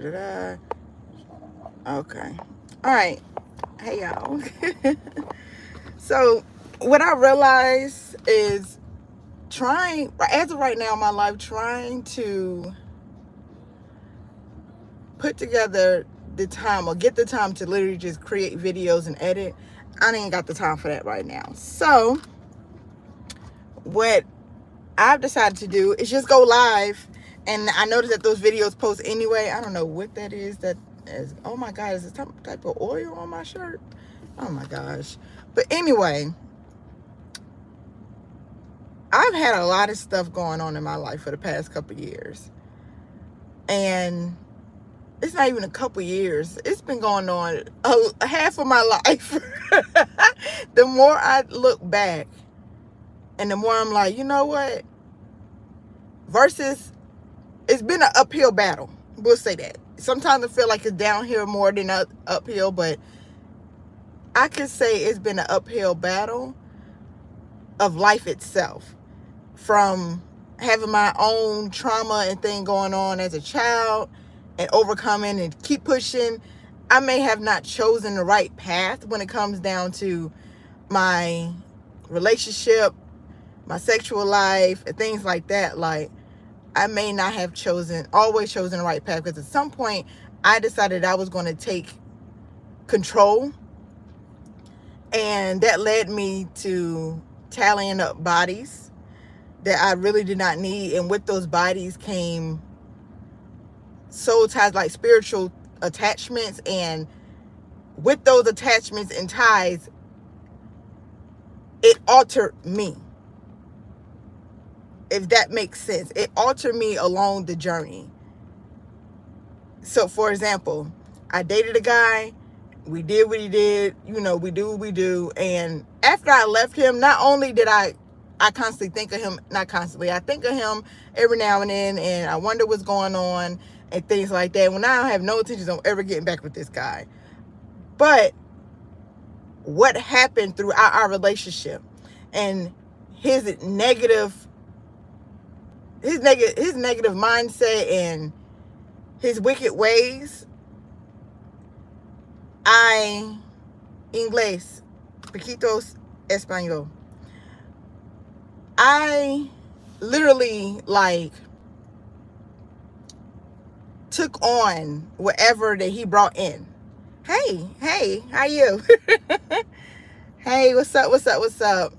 Did I? Okay. All right. Hey, y'all. So, what I realize is trying, as of right now in my life, trying to put together the time or get the time to literally just create videos and edit. I ain't got the time for that right now. So, what I've decided to do is just go live. And I noticed that those videos post anyway. I don't know what that is. That is, oh my God, is it some type of oil on my shirt? Oh my gosh. But anyway, I've had a lot of stuff going on in my life for the past couple of years. And it's not even a couple years. It's been going on a half of my life. The more I look back and the more I'm like, you know what? Versus, it's been an uphill battle. We'll say that. Sometimes I feel like it's downhill more than uphill, but I could say it's been an uphill battle of life itself. From having my own trauma and thing going on as a child and overcoming and keep pushing. I may have not chosen the right path when it comes down to my relationship, my sexual life, and things like that. Like, I may not have always chosen the right path, because at some point I decided I was going to take control, and that led me to tallying up bodies that I really did not need. And with those bodies came soul ties, like spiritual attachments. And with those attachments and ties, it altered me. If that makes sense, it altered me along the journey. So, for example, I dated a guy. We did what he did. We do what we do. And after I left him, not only did I constantly think of him, not constantly, I think of him every now and then, and I wonder what's going on and things like that. When I have no intentions of ever getting back with this guy. But what happened throughout our relationship and his negative mindset and his wicked ways, inglés, poquitos español. I literally took on whatever that he brought in. Hey, how you? Hey, what's up?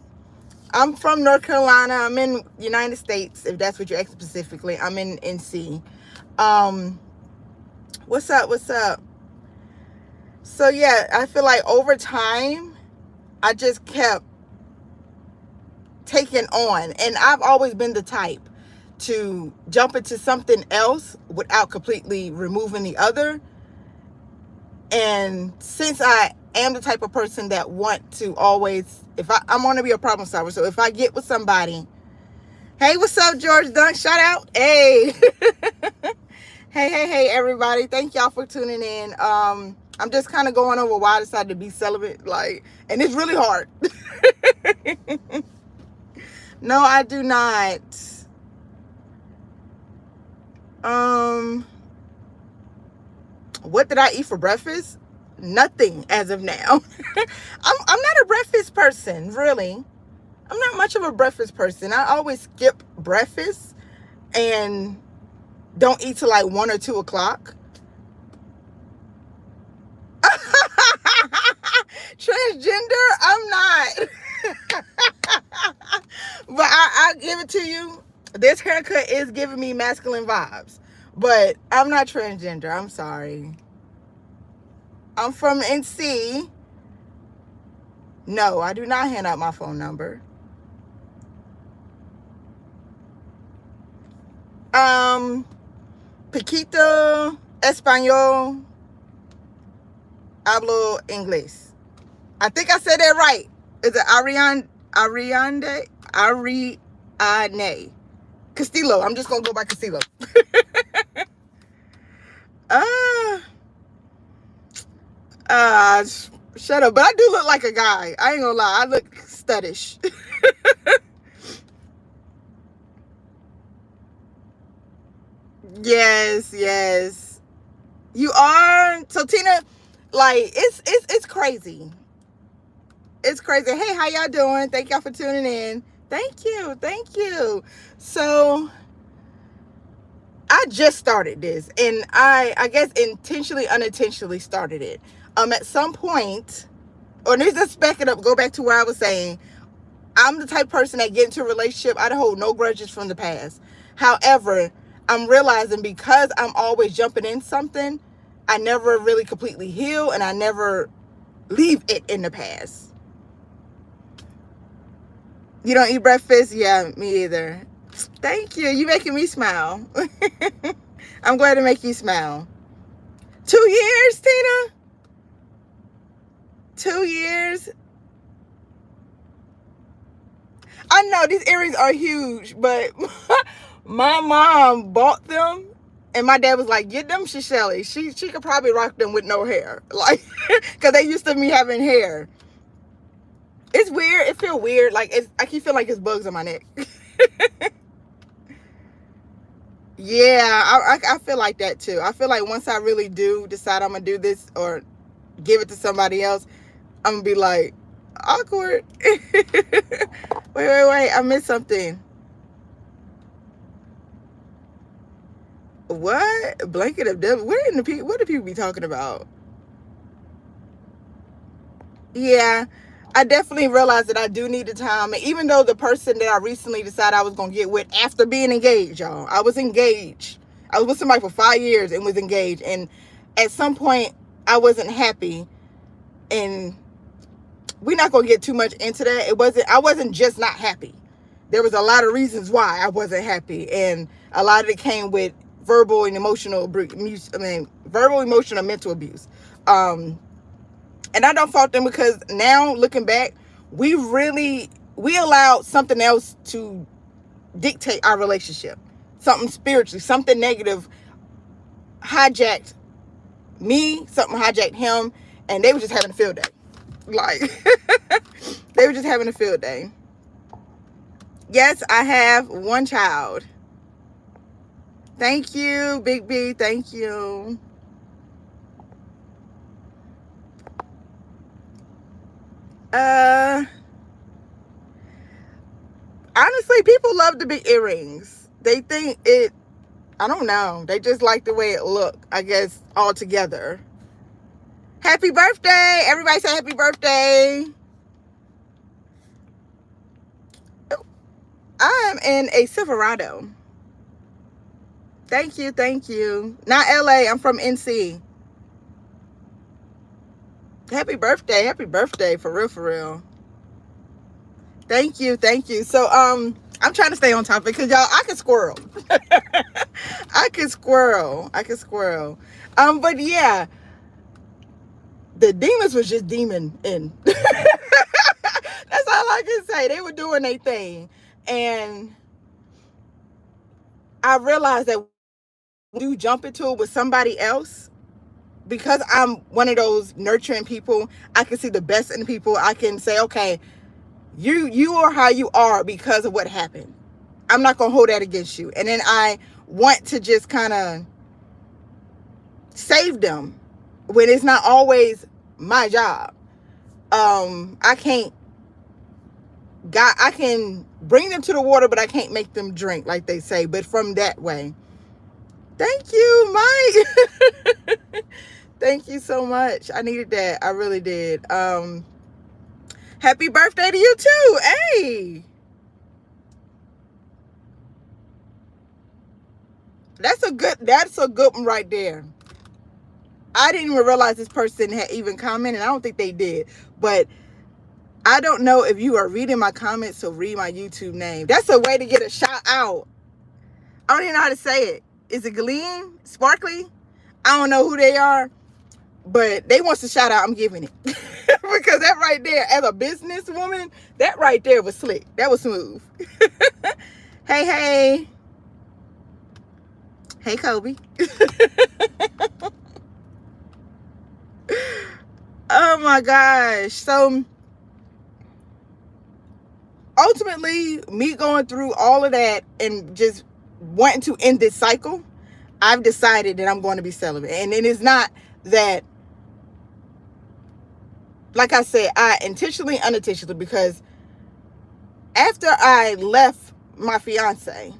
I'm from North Carolina. I'm in United States, if that's what you're asking specifically. I'm in NC. What's up? So yeah, I feel like over time, I just kept taking on. And I've always been the type to jump into something else without completely removing the other. And since I am the type of person that want to always, I'm going to be a problem solver. So if I get with somebody, hey, what's up, George Dunk? Shout out. Hey. Hey, everybody. Thank y'all for tuning in. I'm just kind of going over why I decided to be celibate. And it's really hard. No, I do not. What did I eat for breakfast? Nothing as of now. I'm not a breakfast person, really. I'm not much of a breakfast person. I always skip breakfast and don't eat till like 1 or 2 o'clock. Transgender? I'm not. But I give it to you. This haircut is giving me masculine vibes. But I'm not transgender. I'm sorry. I'm from NC. No, I do not hand out my phone number. Poquito español, hablo inglés. I think I said that right. Is it Ariane Castillo? I'm just gonna go by Castillo. Shut up. But I do look like a guy. I ain't gonna lie. I look studdish. Yes. You are? So Tina, like, it's crazy. It's crazy. Hey, how y'all doing? Thank y'all for tuning in. Thank you. Thank you. So I just started this, and I guess intentionally, unintentionally started it. At some point, or let's just back it up, go back to where I was saying, I'm the type of person that get into a relationship, I hold no grudges from the past. However, I'm realizing because I'm always jumping in something, I never really completely heal, and I never leave it in the past. You don't eat breakfast? Yeah, me either. Thank you. You making me smile. I'm glad to make you smile. 2 years, Tina? 2 years? I know these earrings are huge, but my mom bought them, and my dad was like, "Get them, Shelly. She could probably rock them with no hair, like, because they used to me having hair." It's weird. It feel weird. Like I keep feeling like it's bugs on my neck. Yeah, I feel like that too. I feel like once I really do decide I'm gonna do this or give it to somebody else, I'm gonna be like, awkward. Wait. I missed something. What? Blanket of devil? What do people be talking about? Yeah, I definitely realized that I do need the time. And even though the person that I recently decided I was going to get with after being engaged, y'all, I was engaged. I was with somebody for 5 years and was engaged. And at some point, I wasn't happy. And we're not going to get too much into that. I wasn't just not happy. There was a lot of reasons why I wasn't happy. And a lot of it came with verbal and emotional abuse. Verbal, emotional, and mental abuse. And I don't fault them, because now looking back, we allowed something else to dictate our relationship. Something spiritually, something negative hijacked me, something hijacked him, and they were just having a field day. Like, they were just having a field day. Yes, I have one child. Thank you, Big B. Thank you. Honestly, people love the big earrings. They think I don't know. They just like the way it look, I guess, all together. Happy birthday. Everybody say happy birthday. I'm in a Silverado. Thank you. Not LA. I'm from NC. Happy birthday. For real. Thank you. So, I'm trying to stay on topic because, y'all, I can squirrel. I can squirrel. But yeah, the demons was just demon in. That's all I can say. They were doing their thing. And I realized that when you jump into it with somebody else, because I'm one of those nurturing people, I can see the best in people. I can say, okay, you are how you are because of what happened. I'm not going to hold that against you. And then I want to just kind of save them when it's not always my job. I can bring them to the water, but I can't make them drink, like they say. But from that way. Thank you, Mike. Thank you so much. I needed that. I really did. Happy birthday to you too. Hey. That's a good one right there. I didn't even realize this person had even commented. I don't think they did. But I don't know if you are reading my comments, so read my YouTube name. That's a way to get a shout out. I don't even know how to say it. Is it Gleam? Sparkly? I don't know who they are, but they want to shout out. I'm giving it. Because that right there, as a businesswoman, that right there was slick. That was smooth. Hey. Hey, Kobe. Oh my gosh. So ultimately, me going through all of that and just wanting to end this cycle, I've decided that I'm going to be celibate. And it is not that, like I said, I intentionally, unintentionally, because after I left my fiance,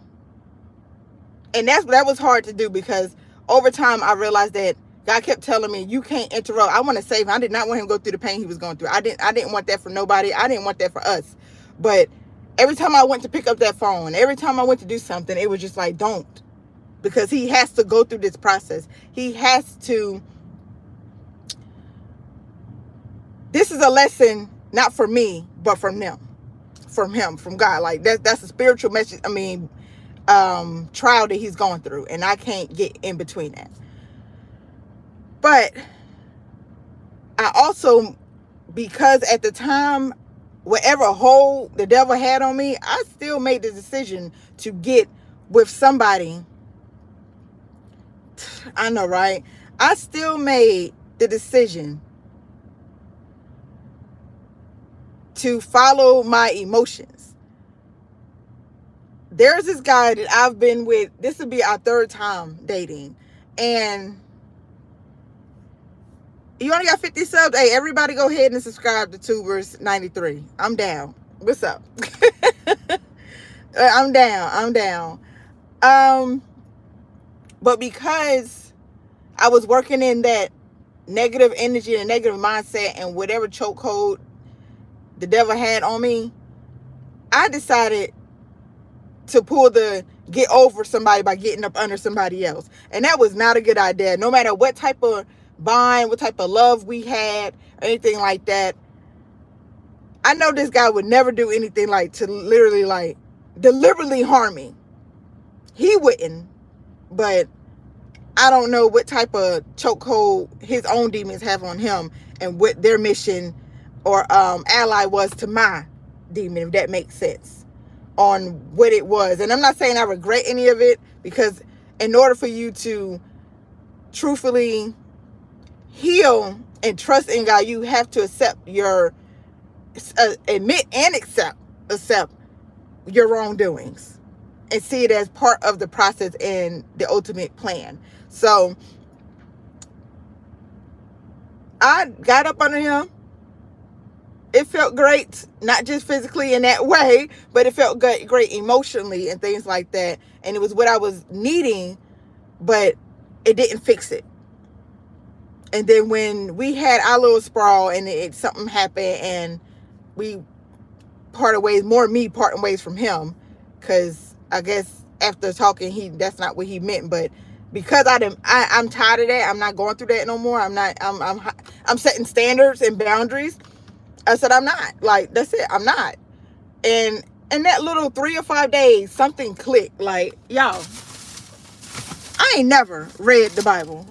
and that was hard to do, because over time I realized that God kept telling me, you can't interrupt. I want to save him. I did not want him to go through the pain he was going through. I didn't want that for nobody. I didn't want that for us. But every time I went to pick up that phone, every time I went to do something, it was just like, don't. Because he has to go through this process. He has to. This is a lesson, not for me, but from them. From him, from God. Like, that's a spiritual message. I mean, trial that he's going through. And I can't get in between that. But I also, because at the time, whatever hold the devil had on me, I still made the decision to get with somebody. I know, right? I still made the decision to follow my emotions. There's this guy that I've been with. This will be our third time dating. And you only got 50 subs. Hey, everybody go ahead and subscribe to Tubers 93. I'm down. What's up? I'm down. But because I was working in that negative energy and negative mindset and whatever chokehold the devil had on me, I decided to pull the get over somebody by getting up under somebody else. And that was not a good idea. No matter what type of bond, what type of love we had, or anything like that. I know this guy would never do anything like to literally like deliberately harm me. He wouldn't. But I don't know what type of chokehold his own demons have on him and what their mission or ally was to my demon, if that makes sense, on what it was. And I'm not saying I regret any of it, because in order for you to truthfully heal and trust in God, you have to accept your admit and accept your wrongdoings and see it as part of the process and the ultimate plan. So I got up under him. It felt great, not just physically in that way, but it felt great emotionally and things like that. And it was what I was needing, but it didn't fix it. And then when we had our little sprawl and something happened and we parted ways, more me parting ways from him, because I guess after talking, that's not what he meant. But because I'm tired of that, I'm not going through that no more. I'm setting standards and boundaries. I said, I'm not. Like, that's it. I'm not. And in that little 3 or 5 days, something clicked. Like, y'all, I ain't never read the Bible.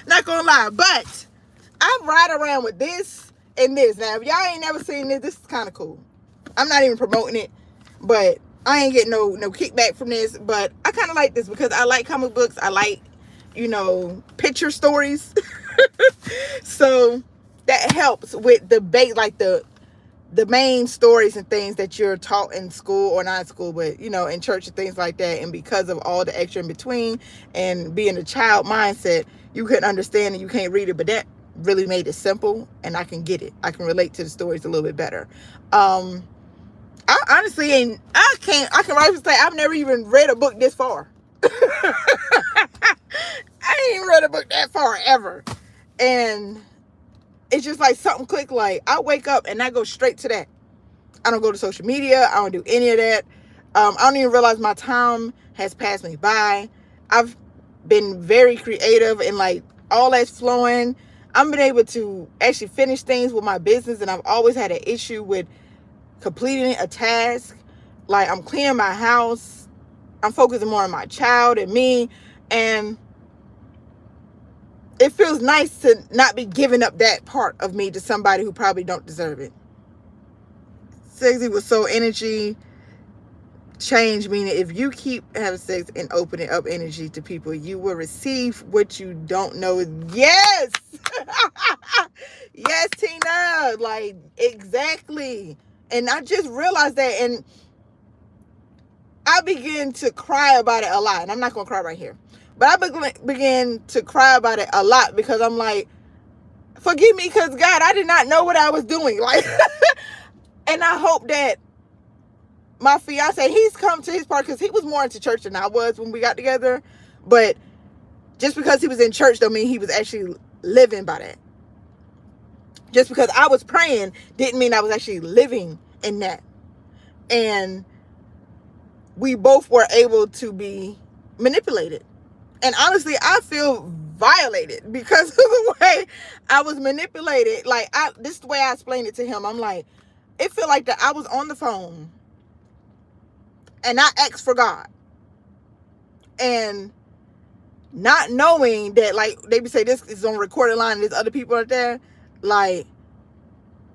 Not gonna lie. But I'm right around with this and this. Now, if y'all ain't never seen this is kind of cool. I'm not even promoting it. But I ain't getting no kickback from this. But I kind of like this because I like comic books. I like, picture stories. So that helps with the like the main stories and things that you're taught in school, or not in school, but in church and things like that. And because of all the extra in between and being a child mindset, you couldn't understand and you can't read it, but that really made it simple and I can get it. I can relate to the stories a little bit better. I honestly I can rightfully say I've never even read a book this far. I ain't even read a book that far ever. And it's just like something clicked. Like, I wake up and I go straight to that. I don't go to social media. I don't do any of that. I don't even realize my time has passed me by. I've been very creative and like all that's flowing. I've been able to actually finish things with my business, and I've always had an issue with completing a task. Like, I'm cleaning my house. I'm focusing more on my child and me. And it feels nice to not be giving up that part of me to somebody who probably don't deserve it. Sexy with soul energy change, meaning if you keep having sex and opening up energy to people, you will receive what you don't know. Yes. Yes, Tina. Like, exactly. And I just realized that, and I begin to cry about it a lot. And I'm not going to cry right here. But I began to cry about it a lot because I'm like, forgive me, because God, I did not know what I was doing. Like, and I hope that my fiance, he's come to his part, because he was more into church than I was when we got together. But just because he was in church don't mean he was actually living by that. Just because I was praying didn't mean I was actually living in that. And we both were able to be manipulated. And honestly, I feel violated because of the way I was manipulated. Like, this is the way I explained it to him. I'm like, it felt like that I was on the phone and I asked for God. And not knowing that, like, they would say this is on recorded line and there's other people out there. Like,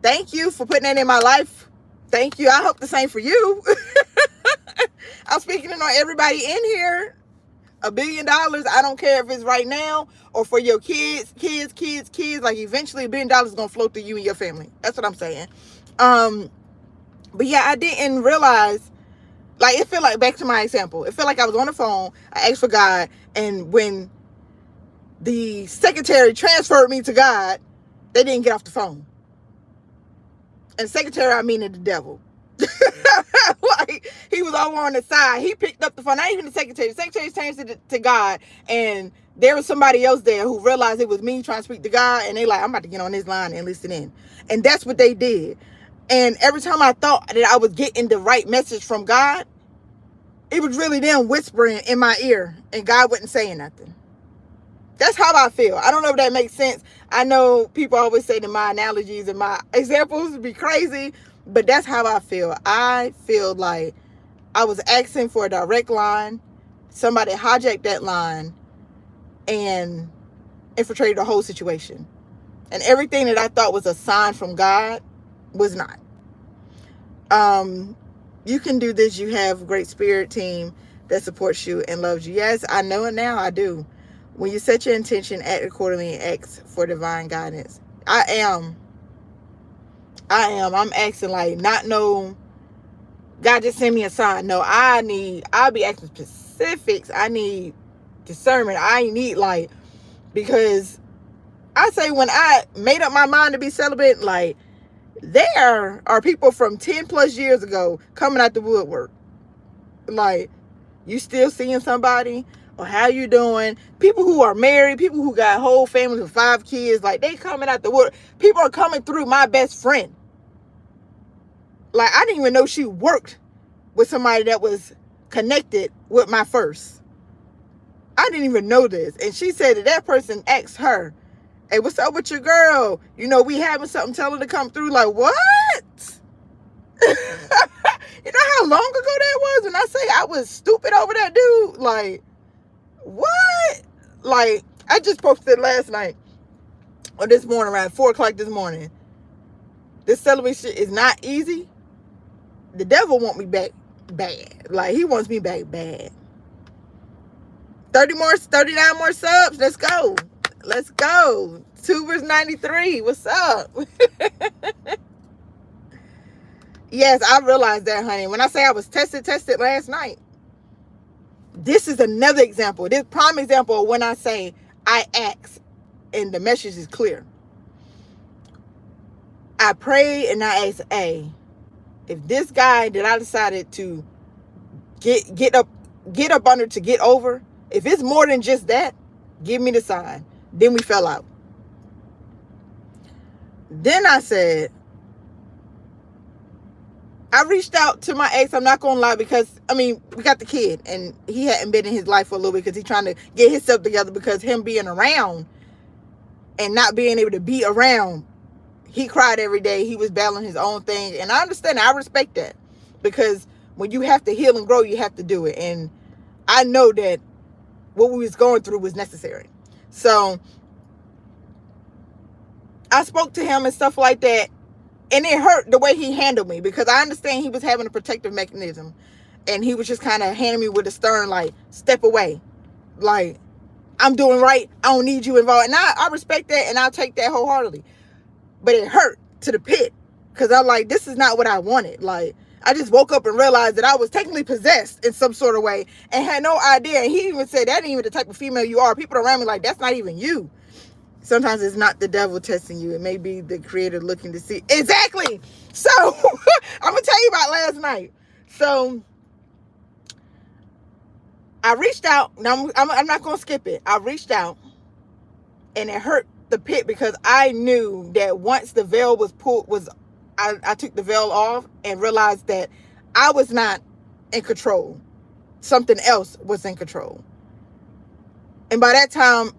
thank you for putting that in my life. Thank you. I hope the same for you. I'm speaking on everybody in here. $1 billion. I don't care if it's right now or for your kids. Like, eventually $1 billion is gonna flow through you and your family. That's what I'm saying. But yeah, I didn't realize. Like, it felt like, back to my example, it felt like I was on the phone. I asked for God, and when the secretary transferred me to God, they didn't get off the phone. And secretary, I mean the devil. Like, he was over on the side. He picked up the phone. Not even the secretary. The secretary changed it to God, and there was somebody else there who realized it was me trying to speak to God, and they like, I'm about to get on this line and listen in. And that's what they did. And every time I thought that I was getting the right message from God, it was really them whispering in my ear, and God wasn't saying nothing. That's how I feel. I don't know if that makes sense. I know people always say that my analogies and my examples be crazy, but that's how I feel. I feel like I was asking for a direct line. Somebody hijacked that line and infiltrated the whole situation. And everything that I thought was a sign from God was not. You can do this. You have a great spirit team that supports you and loves you. Yes, I know it now. I do. When you set your intention, act accordingly and ask for divine guidance. I am. I'm asking, like, not no, God just send me a sign. No, I'll be asking specifics. I need discernment. I need, like, because I say when I made up my mind to be celibate, like, there are people from 10 plus years ago coming out the woodwork. Like, you still seeing somebody? Or how you doing? People who are married, people who got whole families with 5 kids, like, they coming out the wood. People are coming through my best friend. Like, I didn't even know she worked with somebody that was connected with my first. I didn't even know this. And she said that person asked her, hey, what's up with your girl? You know, we having something, tell her to come through. Like, what? You know how long ago that was when I say I was stupid over that dude? Like, what? Like, I just posted last night or this morning around 4 o'clock this morning. This celibacy shit is not easy. The devil want me back bad. Like, he wants me back bad. 39 more subs. Let's go. Let's go. Tubers 93. What's up? Yes, I realized that, honey. When I say I was tested last night. This is another example. This prime example of when I say I ask and the message is clear. I pray and I ask, hey, if this guy that I decided to get up under to get over, if it's more than just that, give me the sign. Then we fell out. Then I said, I reached out to my ex, I'm not going to lie, because, I mean, we got the kid, and he hadn't been in his life for a little bit because he's trying to get himself together, because him being around and not being able to be around, he cried every day. He was battling his own thing, and I understand, I respect that, because when you have to heal and grow, you have to do it, and I know that what we was going through was necessary. So I spoke to him and stuff like that. And it hurt the way he handled me, because I understand he was having a protective mechanism. And he was just kind of handing me with a stern, like, step away. Like, I'm doing right. I don't need you involved. And I respect that, and I'll take that wholeheartedly. But it hurt to the pit, because I'm like, this is not what I wanted. Like, I just woke up and realized that I was technically possessed in some sort of way and had no idea. And he even said, that ain't even the type of female you are. People around me like, that's not even you. Sometimes it's not the devil testing you. It may be the creator looking to see. Exactly. So I'm going to tell you about last night. So I reached out. Now I'm not going to skip it. I reached out and it hurt the pit because I knew that once the veil was pulled, I took the veil off and realized that I was not in control. Something else was in control. And by that time,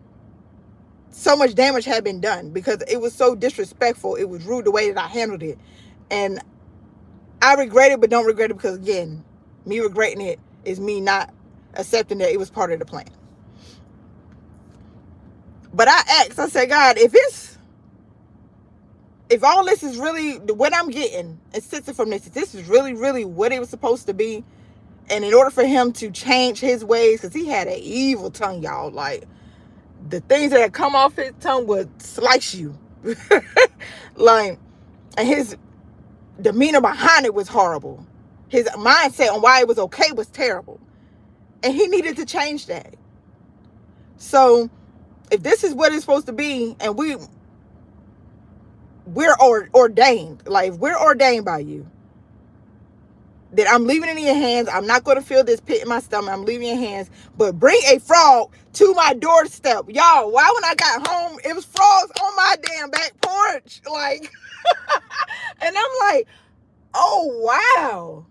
so much damage had been done because it was so disrespectful. It was rude the way that I handled it. And I regret it, but don't regret it because, again, me regretting it is me not accepting that it was part of the plan. But I asked, I said, God, if all this is really what I'm getting and sensing from this, if this is really, really what it was supposed to be, and in order for him to change his ways, because he had an evil tongue, y'all, like, the things that had come off his tongue would slice you. Like, and his demeanor behind it was horrible. His mindset on why it was okay was terrible. And he needed to change that. So, if this is what it's supposed to be, and we're ordained, like, if we're ordained by you, that I'm leaving it in your hands. I'm not going to feel this pit in my stomach. I'm leaving it in your hands. But bring a frog to my doorstep. Y'all, why when I got home, it was frogs on my damn back porch. Like, and I'm like, oh, wow.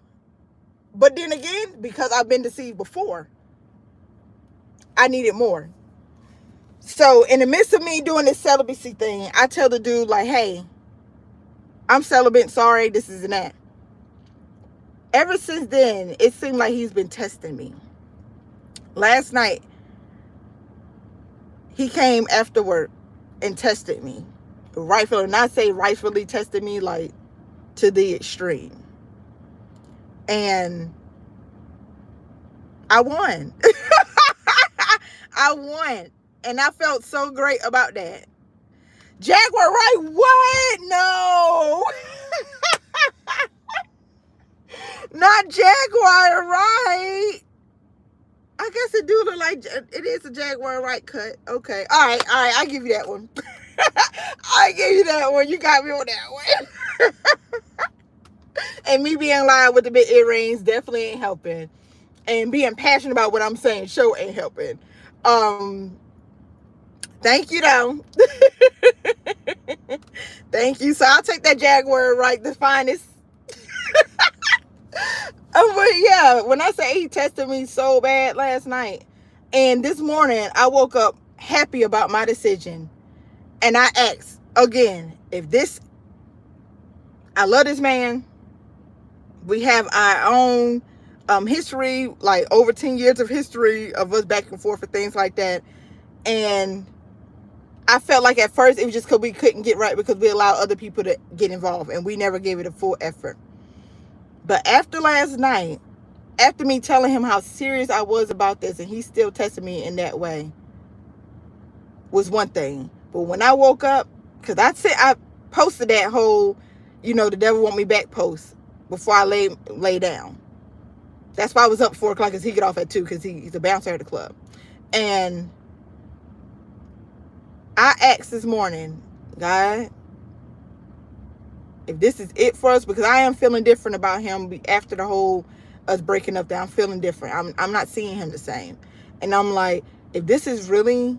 But then again, because I've been deceived before, I needed more. So in the midst of me doing this celibacy thing, I tell the dude, like, hey, I'm celibate. Sorry, this is that. Ever since then, it seemed like he's been testing me. Last night, he came after work and tested me. Rightfully, not say rightfully tested me, like, to the extreme. And I won. I won. And I felt so great about that. Jaguar, right? What? No. Not Jaguar, right? I guess it do look like it is a Jaguar right cut. Okay. All right. I give you that one. I give you that one. You got me on that one. And me being live with the big earrings definitely ain't helping. And being passionate about what I'm saying sure ain't helping. Thank you though. Thank you. So I'll take that Jaguar right, the finest. But yeah, when I say he tested me so bad last night, and this morning I woke up happy about my decision, and I asked again, I love this man. We have our own history, like over 10 years of history of us back and forth and things like that. And I felt like at first it was just because we couldn't get right because we allowed other people to get involved and we never gave it a full effort. But after last night, after me telling him how serious I was about this and he still tested me in that way, was one thing. But when I woke up, because I posted that whole, the devil want me back post before I lay down. That's why I was up 4 o'clock, because he get off at 2 because he's a bouncer at the club. And I asked this morning, God, if this is it for us, because I am feeling different about him after the whole us breaking up, that I'm feeling different. I'm not seeing him the same. And I'm like, if this is really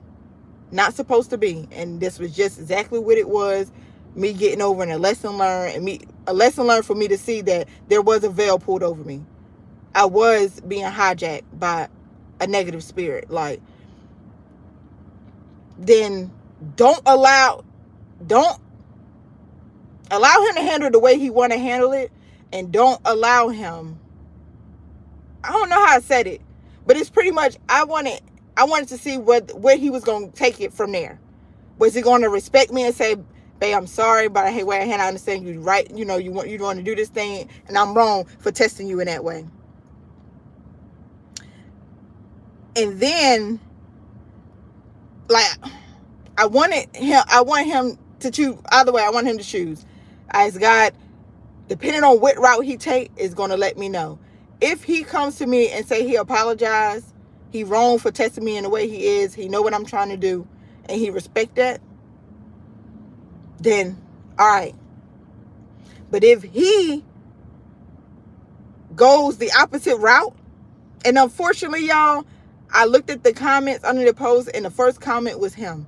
not supposed to be, and this was just exactly what it was, me getting over and a lesson learned, and a lesson learned for me to see that there was a veil pulled over me. I was being hijacked by a negative spirit. Like, then don't allow him to handle it the way he want to handle it, and don't allow him. I don't know how I said it, but it's pretty much, I wanted to see where he was going to take it from there. Was he going to respect me and say, babe, I'm sorry, but hey, wait a hand, I understand you right. You want to do this thing, and I'm wrong for testing you in that way. And then, like, I want him to choose. Either way, I want him to choose. I asked God, depending on what route he take, is going to let me know. If he comes to me and say he apologized, he wrong for testing me in the way he is, he know what I'm trying to do, and he respect that, then all right. But if he goes the opposite route, and unfortunately, y'all, I looked at the comments under the post, and the first comment was him,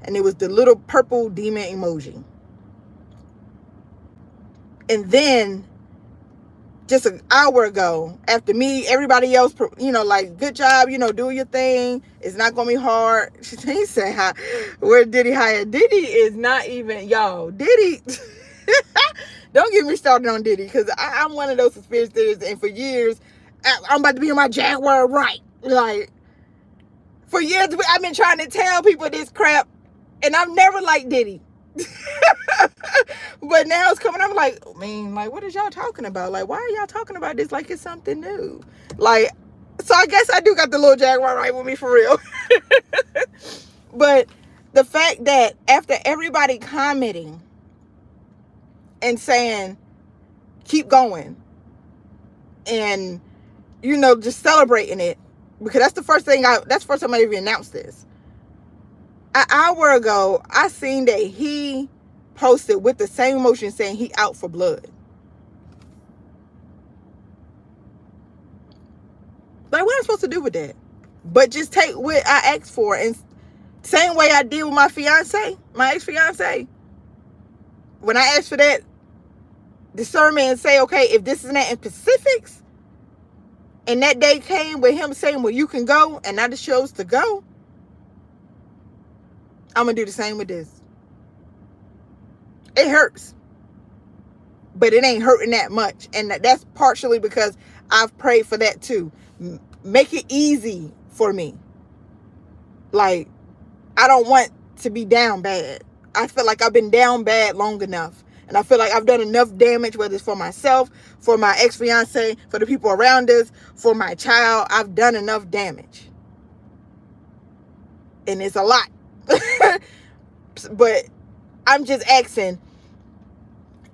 and it was the little purple demon emoji. And then just an hour ago, after me, everybody else, like, good job, do your thing. It's not going to be hard. He said, where Diddy hired? Diddy is not even, y'all, Diddy. Don't get me started on Diddy, because I'm one of those conspiracy theorists, and for years, I'm about to be on my Jaguar right. Like, for years, I've been trying to tell people this crap, and I've never liked Diddy. But now it's coming. I'm like, what is y'all talking about? Like, why are y'all talking about this like it's something new? Like, so I guess I do got the little Jaguar right with me for real. But the fact that after everybody commenting and saying, keep going, and just celebrating it, because that's the first time I even announced this. An hour ago, I seen that he posted with the same emotion saying he out for blood. Like, what am I supposed to do with that? But just take what I asked for, and same way I did with my ex-fiance. When I asked for that discernment and say, okay, if this is not in specifics, and that day came with him saying, well, you can go, and I just chose to go, I'm going to do the same with this. It hurts, but it ain't hurting that much. And that's partially because I've prayed for that too. Make it easy for me. Like, I don't want to be down bad. I feel like I've been down bad long enough. And I feel like I've done enough damage, whether it's for myself, for my ex-fiance, for the people around us, for my child. I've done enough damage. And it's a lot. But I'm just asking,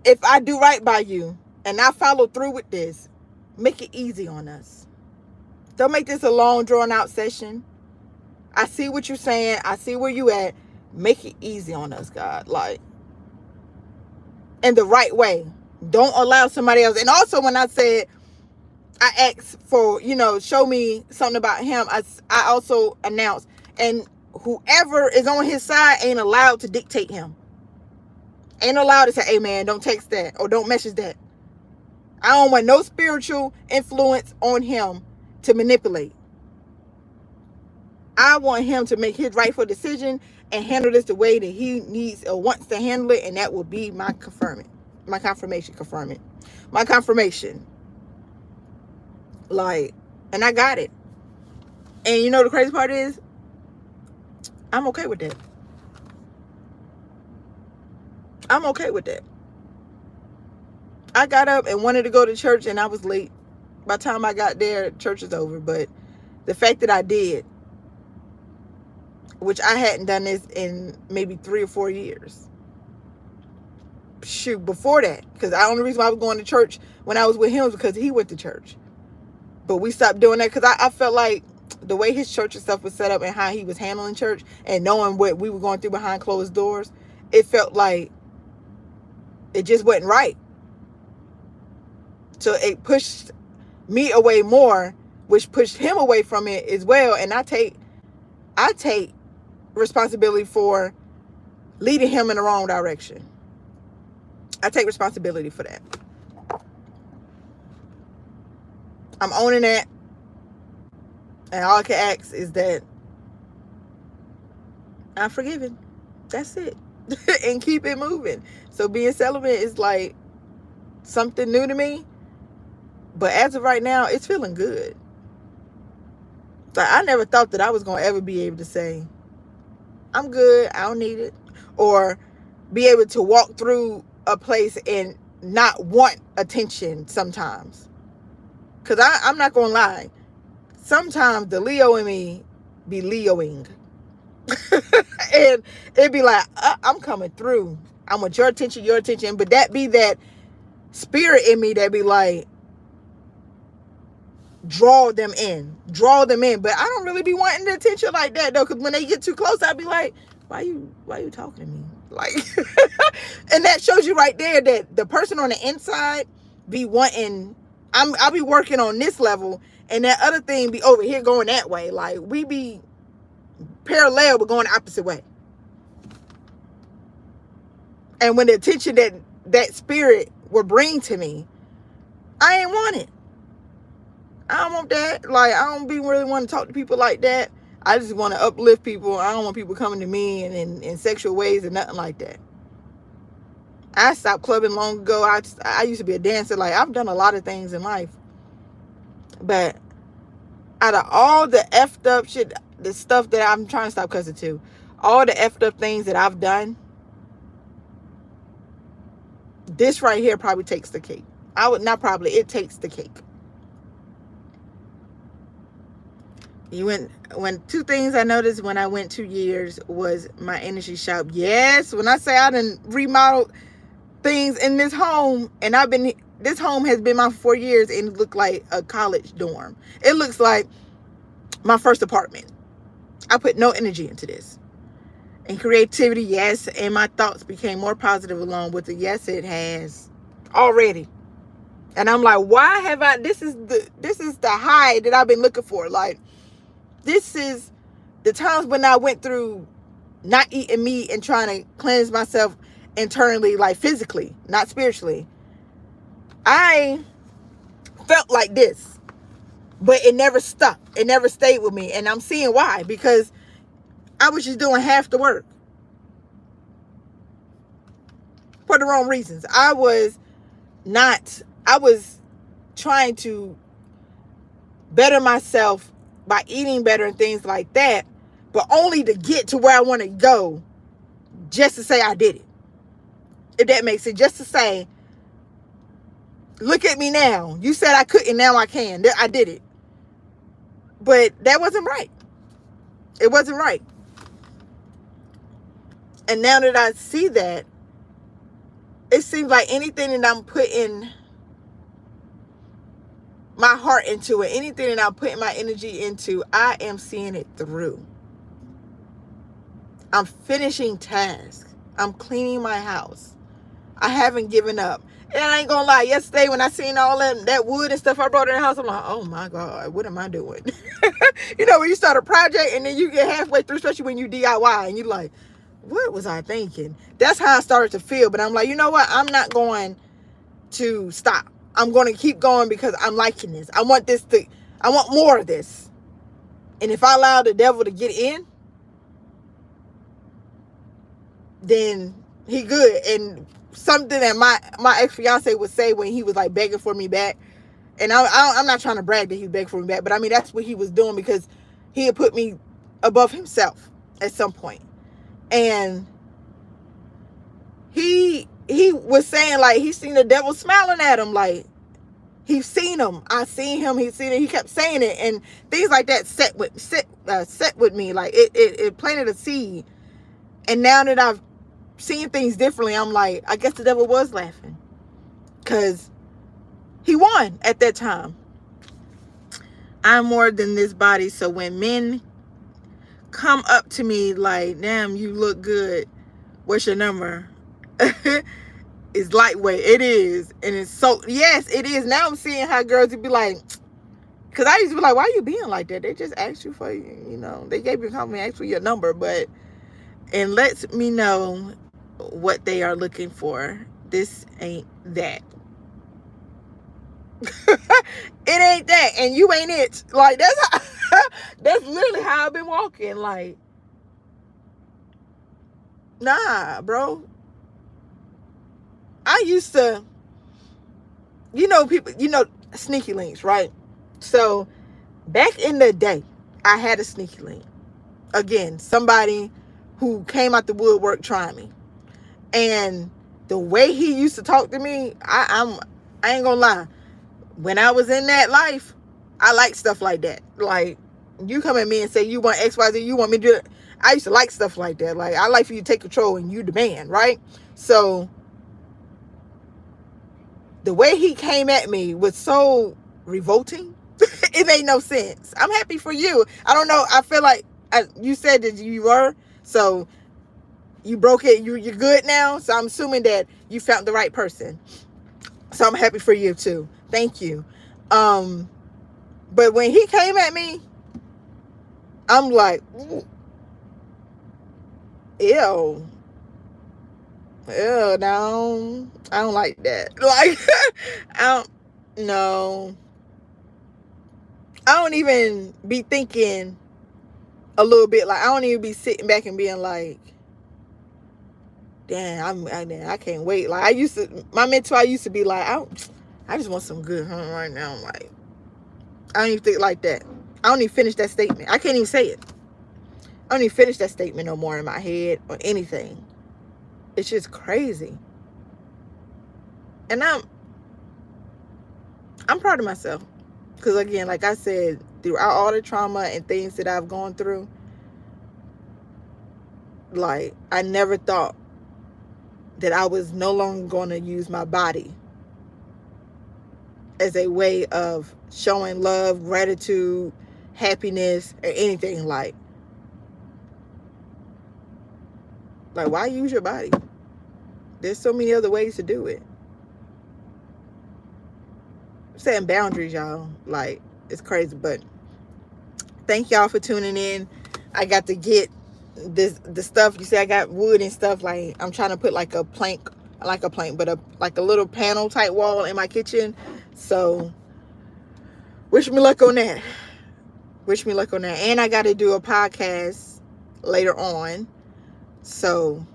if I do right by you and I follow through with this, make it easy on us. Don't make this a long, drawn-out session. I see what you're saying. I see where you at. Make it easy on us, God. Like, in the right way. Don't allow somebody else. And also, when I said, I asked for, show me something about him, I also announced, and whoever is on his side ain't allowed to dictate him. Ain't allowed to say, hey, man, don't text that or don't message that. I don't want no spiritual influence on him to manipulate. I want him to make his rightful decision and handle this the way that he needs or wants to handle it, and that will be my confirmation. Like, and I got it. And the crazy part is, I'm okay with that. I'm okay with that. I got up and wanted to go to church, and I was late. By the time I got there, church is over. But the fact that I did, which I hadn't done this in maybe 3 or 4 years. Shoot, before that. Because the only reason why I was going to church when I was with him was because he went to church. But we stopped doing that because I felt like the way his church and stuff was set up and how he was handling church and knowing what we were going through behind closed doors, it felt like it just wasn't right. So it pushed me away more, which pushed him away from it as well. And I take responsibility for leading him in the wrong direction. I take responsibility for that. I'm owning that. And all I can ask is that I'm forgiven. That's it. And keep it moving. So being celibate is like something new to me. But as of right now, it's feeling good. Like, I never thought that I was going to ever be able to say, I'm good, I don't need it. Or be able to walk through a place and not want attention sometimes. Because I'm not going to lie. Sometimes the Leo in me be Leoing. And it'd be like, I'm coming through. I want your attention. But that be that spirit in me that be like, draw them in. But I don't really be wanting the attention like that though, because when they get too close, I be like, why you talking to me? Like, and that shows you right there that the person on the inside be wanting, I'll be working on this level, and that other thing be over here going that way. Like, we be parallel but going the opposite way. And when the attention that spirit will bring to me, I ain't want it. I don't want that. Like, I don't be really want to talk to people like that. I just want to uplift people. I don't want people coming to me in sexual ways or nothing like that. I stopped clubbing long ago. I used to be a dancer. Like, I've done a lot of things in life. But out of all the effed up shit, the stuff that I'm trying to stop cussing too, all the effed up things that I've done, this right here probably takes the cake. It takes the cake. When two things I noticed when I went 2 years was my energy shop. Yes, when I say I done remodeled things in this home, and this home has been mine for 4 years, and it looked like a college dorm. It looks like my first apartment. I put no energy into this. And creativity, yes, and my thoughts became more positive along with it. Yes, it has already. And I'm like, why have I, this is the high that I've been looking for. Like, this is the times when I went through not eating meat and trying to cleanse myself internally, like physically, not spiritually. I felt like this, but it never stuck. It never stayed with me. And I'm seeing why, because I was just doing half the work for the wrong reasons. I was trying to better myself by eating better and things like that, but only to get to where I want to go, just to say I did it. If that makes sense. Just to say, look at me now. You said I couldn't, now I can. I did it. But that wasn't right. It wasn't right. And now that I see that, it seems like anything that I'm putting my heart into it, anything that I'm putting my energy into, I am seeing it through. I'm finishing tasks. I'm cleaning my house. I haven't given up. And I ain't gonna lie, yesterday when I seen all that wood and stuff I brought in the house, I'm like, oh my God, what am I doing? You know, when you start a project and then you get halfway through, especially when you DIY, and you're like, what was I thinking? That's how I started to feel. But I'm like, you know what? I'm not going to stop. I'm going to keep going because I'm liking this. I want more of this. And if I allow the devil to get in, then he good. And something that my ex-fiance would say when he was like begging for me back, and I'm not trying to brag that he begged for me back, but I mean, that's what he was doing, because he had put me above himself at some point. And he was saying, like, he seen the devil smiling at him, like, he's seen him. I seen him. He's seen it. He kept saying it, and things like that set with me. Like, it planted a seed. And now that I've seen things differently, I'm like, I guess the devil was laughing, because he won at that time. I'm more than this body. So when men come up to me like, damn, you look good, what's your number? It's lightweight. It is. And it's so, yes, it is. Now I'm seeing how girls would be like, because I used to be like, why are you being like that? They just asked you for, they gave you a compliment, asked for your number, but, and lets me know what they are looking for. This ain't that. It ain't that, and you ain't it. Like, that's literally how I've been walking. Like, nah, bro. I used to, people, sneaky links, right? So back in the day, I had a sneaky link. Again, somebody who came out the woodwork trying me. And the way he used to talk to me, I ain't gonna lie. When I was in that life, I like stuff like that. Like, you come at me and say you want X, Y, Z, you want me to do it. I used to like stuff like that. Like, I like for you to take control and you demand, right? So the way he came at me was so revolting. It made no sense. I'm happy for you. I don't know. I feel like you said that you were. So you broke it. You're good now. So I'm assuming that you found the right person. So I'm happy for you too. Thank you. But when he came at me, I'm like, ew. Ew, no. I don't like that. Like, I don't, no. I don't even be thinking a little bit. Like, I don't even be sitting back and being like, damn, I can't wait. Like, my mentor, I used to be like, I just want some good right now. I'm like, I don't even think like that. I don't even finish that statement. I can't even say it. I don't even finish that statement no more in my head or anything. It's just crazy. And I'm proud of myself. Because again, like I said, throughout all the trauma and things that I've gone through, like, I never thought that I was no longer going to use my body as a way of showing love, gratitude, happiness, or anything. Like, why use your body? There's so many other ways to do it. I'm setting boundaries, y'all. Like, it's crazy. But thank y'all for tuning in. I got to get the stuff. You see, I got wood and stuff. Like, I'm trying to put like a plank, but like a little panel type wall in my kitchen. So wish me luck on that. Wish me luck on that. And I got to do a podcast later on. So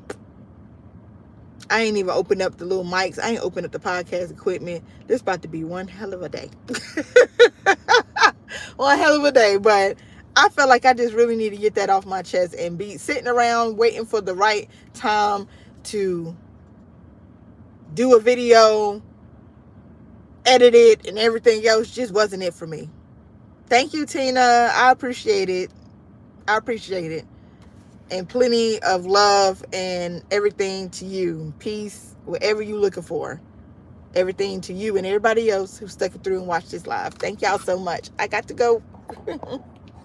I ain't even opened up the little mics. I ain't opened up the podcast equipment. This about to be one hell of a day. One hell of a day. But I felt like I just really need to get that off my chest and be sitting around waiting for the right time to do a video, edit it, and everything else just wasn't it for me. Thank you, Tina. I appreciate it. I appreciate it. And plenty of love and everything to you. Peace, whatever you're looking for. Everything to you and everybody else who stuck it through and watched this live. Thank y'all so much. I got to go.